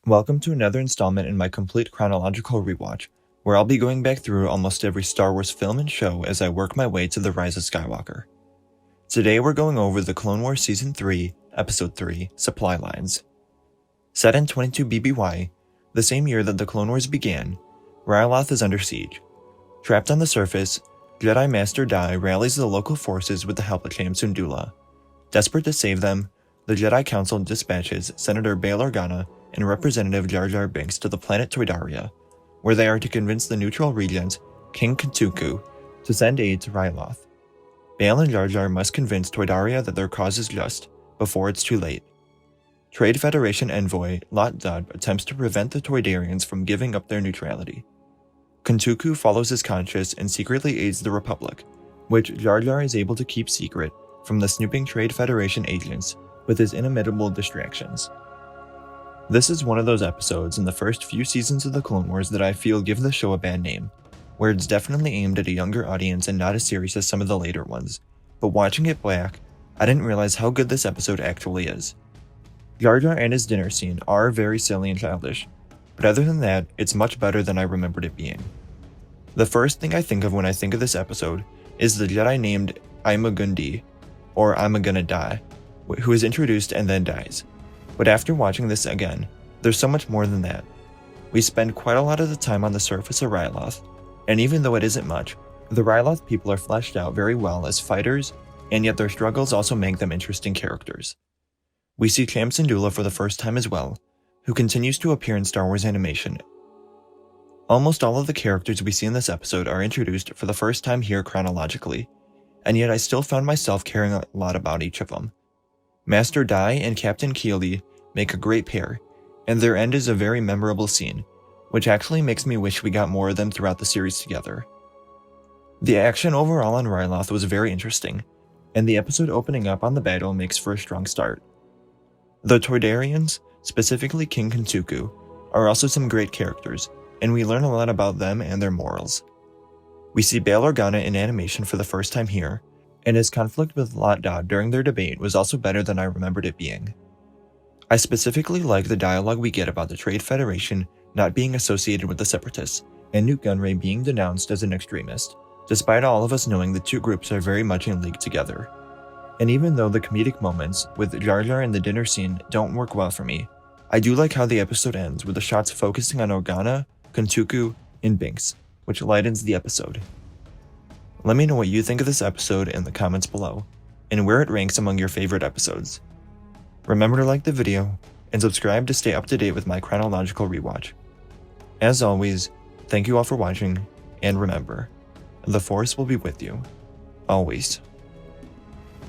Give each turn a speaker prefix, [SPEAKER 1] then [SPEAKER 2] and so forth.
[SPEAKER 1] Welcome to another installment in my complete chronological rewatch, where I'll be going back through almost every Star Wars film and show as I work my way to the Rise of Skywalker. Today we're going over the Clone Wars Season 3, Episode 3, Supply Lines. Set in 22 BBY, the same year that the Clone Wars began, Ryloth is under siege. Trapped on the surface, Jedi Master Dai rallies the local forces with the help of Cham Syndulla. Desperate to save them, the Jedi Council dispatches Senator Bail Organa and Representative Jar Jar Binks to the planet Toydaria, where they are to convince the neutral regent, King Katuunko, to send aid to Ryloth. Bail and Jar Jar must convince Toydaria that their cause is just, before it's too late. Trade Federation envoy Lott Dod attempts to prevent the Toydarians from giving up their neutrality. Katuunko follows his conscience and secretly aids the Republic, which Jar Jar is able to keep secret from the snooping Trade Federation agents with his inimitable distractions. This is one of those episodes in the first few seasons of the Clone Wars that I feel give the show a bad name, where it's definitely aimed at a younger audience and not as serious as some of the later ones, but watching it back, I didn't realize how good this episode actually is. Jar Jar and his dinner scene are very silly and childish, but other than that, it's much better than I remembered it being. The first thing I think of when I think of this episode is the Jedi named Ima-Gun-Di, or I'm Gonna Die, who is introduced and then dies. But after watching this again, there's so much more than that. We spend quite a lot of the time on the surface of Ryloth, and even though it isn't much, the Ryloth people are fleshed out very well as fighters, and yet their struggles also make them interesting characters. We see Cham Syndulla for the first time as well, who continues to appear in Star Wars animation. Almost all of the characters we see in this episode are introduced for the first time here chronologically, and yet I still found myself caring a lot about each of them. Master Dai and Captain Keeley make a great pair, and their end is a very memorable scene, which actually makes me wish we got more of them throughout the series together. The action overall on Ryloth was very interesting, and the episode opening up on the battle makes for a strong start. The Toydarians, specifically King Katuunko, are also some great characters, and we learn a lot about them and their morals. We see Bail Organa in animation for the first time here, and his conflict with Lott Dod during their debate was also better than I remembered it being. I specifically like the dialogue we get about the Trade Federation not being associated with the Separatists, and Nute Gunray being denounced as an extremist, despite all of us knowing the two groups are very much in league together. And even though the comedic moments with Jar Jar and the dinner scene don't work well for me, I do like how the episode ends with the shots focusing on Organa, Katuunko, and Binks, which lightens the episode. Let me know what you think of this episode in the comments below, and where it ranks among your favorite episodes. Remember to like the video, and subscribe to stay up to date with my chronological rewatch. As always, thank you all for watching, and remember, the Force will be with you, always.